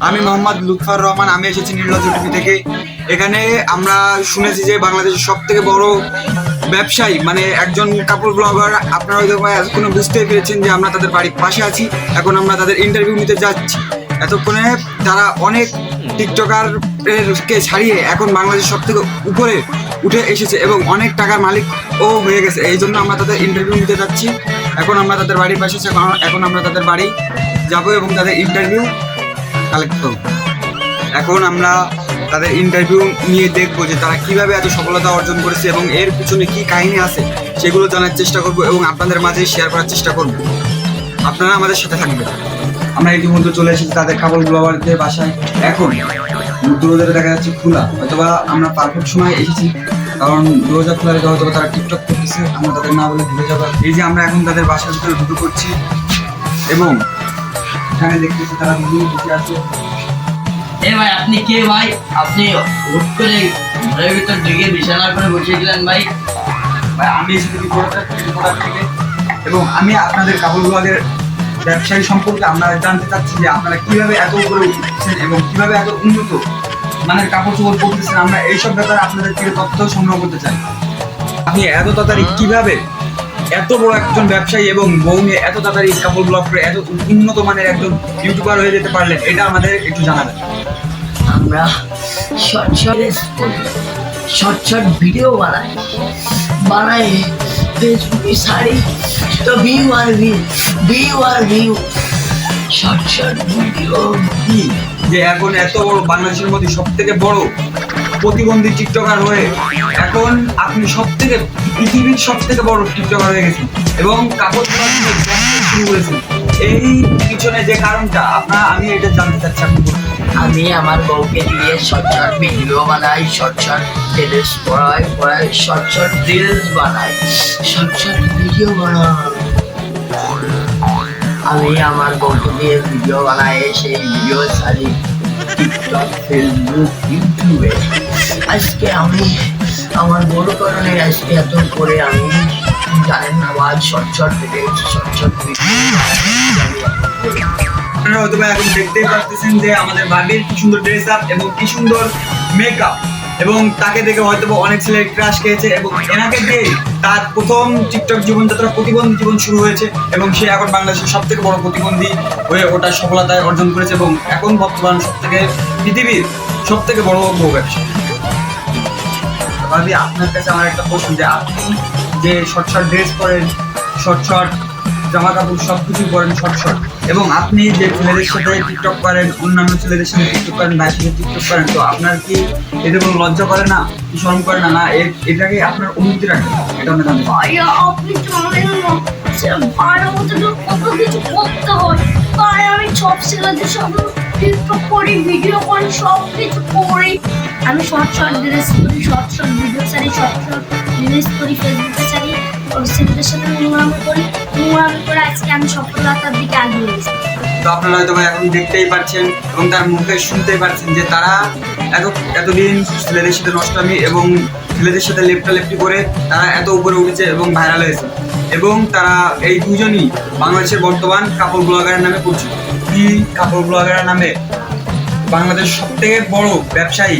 আমি মোহাম্মদ লুৎফর রহমান। আমি এসেছি নির্লজ্জ টিভি থেকে। এখানে আমরা শুনেছি যে বাংলাদেশের সব থেকে বড় ব্যবসায়ী মানে একজন কাপড় ব্লগার। আপনারা হয়তো এতক্ষণে বুঝতেই পেরেছেন যে আমরা তাদের বাড়ির পাশে আছি। এখন আমরা তাদের ইন্টারভিউ নিতে যাচ্ছি। এতক্ষণে তারা অনেক টিকটকারকে ছাড়িয়ে এখন বাংলাদেশের সব থেকে উপরে উঠে এসেছে এবং অনেক টাকার মালিকও হয়ে গেছে। এই জন্য আমরা তাদের ইন্টারভিউ নিতে যাচ্ছি। এখন আমরা তাদের বাড়ির পাশে আছি। এখন আমরা তাদের বাড়ি যাবো এবং তাদের ইন্টারভিউ কালেক্ট করব। এখন আমরা তাদের ইন্টারভিউ নিয়ে দেখবো যে তারা কিভাবে এত সফলতা অর্জন করেছে এবং এর পিছনে কি কাহিনী আছে সেগুলো জানার চেষ্টা করব এবং আপনাদের মাঝে শেয়ার করার চেষ্টা করব। আপনারা আমাদের সাথে থাকবেন। আমরা ইতিমধ্যে চলে এসেছি তাদের কাপড় ব্লগারদের বাসায়। এখন দূরে দেখা যাচ্ছে খোলা, হয়তোবা আমরা পারফেক্ট সময় এসেছি, কারণ দরজা খোলা রেখে হয়তো তারা টিকটক করতেছে। আমরা তাদের না বলে ঘুরে যাবো। এই যে আমরা এখন তাদের বাসার ভিতরে ঢুকে করছি এবং এখানে দেখতেছি তারা বসে আছে। এ ভাই, আপনি কে ভাই? আপনি হুট করে ঘরের ভিতর ঢুকে বিছানা করে বসে গেলেন ভাই? ভাই আমি এসেছি রিপোর্টার থেকে এবং আমি আপনাদের কাপড় ব্লগের ব্যবসায়ী সম্পর্কে আমরা জানতে চাচ্ছি যে আপনারা কিভাবে এত উপরে উঠছেন এবং কিভাবে এত উন্নত মানের কাপড় চোপড় পরতেছেন। আমরা এইসব ব্যাপারে আপনাদের থেকে তথ্য সংগ্রহ করতে চাই। আপনি এত তাড়াতাড়ি কিভাবে এত বড় একজন ব্যবসায়ী এবং বউ নিয়ে এত তাড়াতাড়ি কাপড় ব্লগ করে এত উন্নত মানের একজন ইউটিউবার হয়ে যেতে পারলেন, এটা আমাদের একটু জানাবেন। আমরা শর্ট ভিডিও বানাই ফেসবুকে ছাড়ি, তো ভিউ আর ভিউ শর্ট ভিডিও। কি যে এখন এত বড় বাংলাদেশের মধ্যে সব থেকে বড় প্রতিবন্ধী টিকটকার হয়ে এখন আপনি পৃথিবীর সব থেকে বড় টিকটকার হয়ে গেছেন এবং কাপড় শুরু করেছেন। এই পিছনে যে কারণটা আমি এটা জানতে চাচ্ছি। আপনি আমি আমার বউকে দিয়ে শর্ট ভিডিও বানাই, শর্ট রিলস পড়াই, শর্ট রিলস বানাই, শর্ট ভিডিও বানাই। আমি আমার বউকে দিয়ে ভিডিও বানাই, সেই ভিডিও ছাড়ি টিকটক, ফেসবুক, ইউটিউবে। আজকে আমি আমার বড় কারণে আজকে এত করে আমি জানেন না আজ শর্ট ভিডিও আপনারা হয়তো এখন দেখতেই পাচ্ছেন যে আমাদের ভাবির কি সুন্দর ড্রেস আপ এবং কি সুন্দর মেকআপ এবং তাকে দেখে হয়তো অনেক ছেলে ক্রাশ খেয়েছে এবং এনাকে দিয়ে তার প্রথম টিকটক জীবনযাত্রা প্রতিবন্ধী জীবন শুরু হয়েছে এবং সে এখন বাংলাদেশের সব থেকে বড় প্রতিবন্ধী হয়ে ওটা সফলতায় অর্জন করেছে এবং এখন বর্তমান পৃথিবীর সব থেকে বড় বউ ব্যবসা। ভাবি আপনার কাছে আমার একটা প্রশ্ন যে আপনি যে শর্ট ড্রেস পরেন, শর্ট জামা কাপড় সব কিছু পরেন শর্ট এবং আপনি যে ছেলেদের সাথে টিকটক করেন, অন্যান্য ছেলেদের সাথে টিকটক করেন, ভাইয়ের সাথে টিকটক করেন, তো আপনার কি এতে কোনো লজ্জা করে না, কি শরম করে না? এটাকে আপনার অনুমতি রাখেন? এটা আমরা জানি। আপনি জানেন না যে ভাইয়ের মধ্যে তো কত কিছু করতে হয়। তাই আমি সব ছেলেদের সাথে টিকটক করি, ভিডিও করি, সব কিছু করি। আমি শর্ট ড্রেস করি, শর্ট ভিডিও ছাড়ি, শর্ট রিলস করি, ফেসবুকে ছাড়ি, ছেলেদের সাথে নোংরামি করে আজকে আমি সফলতার দিকে এগিয়ে গেছি। তো আপনারা হয়তো এখন দেখতেই পাচ্ছেন এবং তার মুখে শুনতেই পাচ্ছেন যে তারা এতদিন ছেলেদের সাথে নষ্টামি এবং ছেলেদের সাথে লেপটালেপটি করে তারা এত উপরে উঠেছে এবং ভাইরাল হয়েছে এবং তারা এই দুজনই বাংলাদেশের বর্তমান কাপড় ব্লগারের নামে পরিচিত। কি কাপড় ব্লগারের নামে বাংলাদেশ সব থেকে বড় ব্যবসায়ী।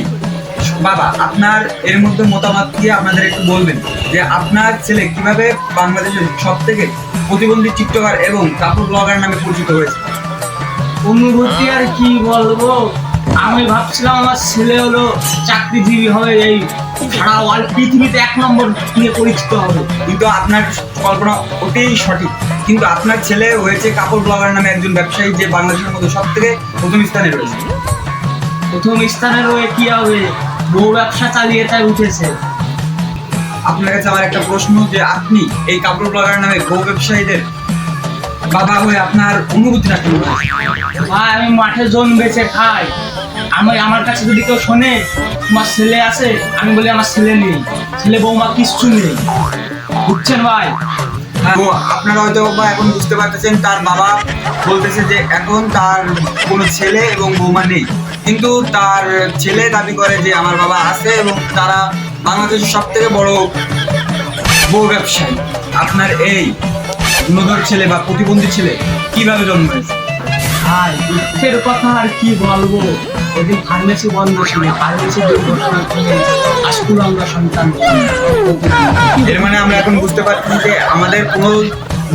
বাবা, আপনার এর মধ্যে মতামত কি আপনাদের একটু বলবেন যে আপনার ছেলে কিভাবে বাংলাদেশের সব থেকে প্রতিবন্ধী টিকটকার এবং কাপড় ব্লগার নামে পরিচিত হয়েছে? অনুভূতি আর কি বলবো, আমি ভাবছিলাম আমার ছেলে হলো চাকরিজীবী হবে, এই সারা ওয়ার্ল্ড পৃথিবীতে 1 নম্বর নিয়ে পরিচিত হবে। কিন্তু আপনার কল্পনা ওটাই সঠিক, কিন্তু আপনার ছেলে হয়েছে কাপড় ব্লগার নামে একজন ব্যবসায়ী যে বাংলাদেশের মধ্যে সব থেকে প্রথম স্থানে রয়েছে। প্রথম স্থানে রয়ে কি হবে, বউ ব্যবসা চালিয়ে তাই উঠেছে। আপনার কাছে আমার একটা প্রশ্ন যে আপনি এই কাপড় ব্লগার নামে বউ ব্যবসায়ীদের বাবা হয়ে আপনার অনুভূতিটা কি? ভাই, আমি মাঠে জোন বেচে খাই। আমার কাছে যদি কেউ শোনে তোমার ছেলে আছে, আমি বলি আমার ছেলে নেই, ছেলে বৌমা কিচ্ছু নেই। বুঝছেন ভাই? তো আপনারা হয়তো এখন বুঝতে পারতেছেন তার বাবা বলতেছে যে এখন তার কোনো ছেলে এবং বৌমা নেই, কিন্তু তার ছেলে দাবি করে যে আমার বাবা আছে এবং তারা বাংলাদেশের সব থেকে বড় বউ ব্যবসায়ী। আপনার এই গুণধর ছেলে বা প্রতিবন্ধী ছেলে কিভাবে জন্ম হয়েছে? ভাই দুঃখের কথা আর কি বলবো, ওদিন ফার্মেসি বন্ধ ছিল, ফার্মেসি দুর্ঘটনা করে আজকুল আমরা সন্তান। এর মানে আমরা এখন বুঝতে পারছি যে আমাদের কোনো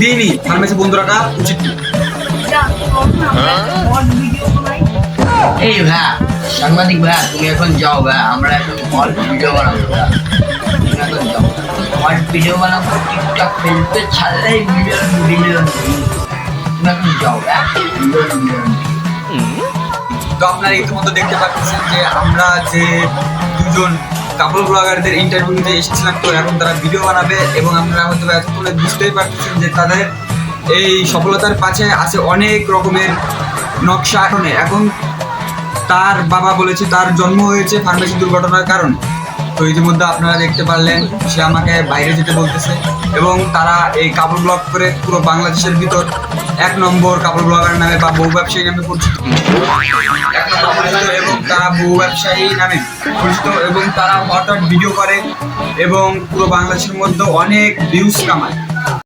দিনই ফার্মেসি বন্ধ রাখা উচিত না। যা শর্ট ভিডিও বানাই। এই ভাইয়া, সাংবাদিক ভাইয়া, তুমি এখন যাও ভাইয়া, আমরা এখন হট ভিডিও বানাবো ভাইয়া। তুমি এখন যাও, হট ভিডিও বানাবো, টিকটক ফেসবুকে ছাড়লেই মিলিয়ন মিলিয়ন। তুমি এখন যাও ভাইয়া, মিলিয়ন। তো আপনারা ইতিমধ্যে দেখতে পাচ্ছেন যে আমরা যে দুজন কাপল ব্লগারদের ইন্টারভিউ নিতে এসেছিলাম, তো এখন তারা ভিডিও বানাবে এবং আপনারা হয়তো এতক্ষণে বুঝতেই পারতেছেন যে তাদের এই সফলতার পাশে আছে অনেক রকমের নকশা। এখন তার বাবা বলেছে তার জন্ম হয়েছে ফার্মেসি দুর্ঘটনার কারণে। তো ইতিমধ্যে আপনারা দেখতে পারলেন সে আমাকে বাইরে যেতে বলতেছে এবং তারা এই কাপড় ব্লগ করে পুরো বাংলাদেশের ভিতর 1 নম্বর কাপড় ব্লগার নামে বা বউ ব্যবসায়ী নামে পরিচিত, 1 নম্বর পরিচিত এবং তারা বউ ব্যবসায়ী নামে পরিচিত এবং তারা হঠাৎ ভিডিও করে এবং পুরো বাংলাদেশের মধ্যে অনেক ভিউজ কামায়।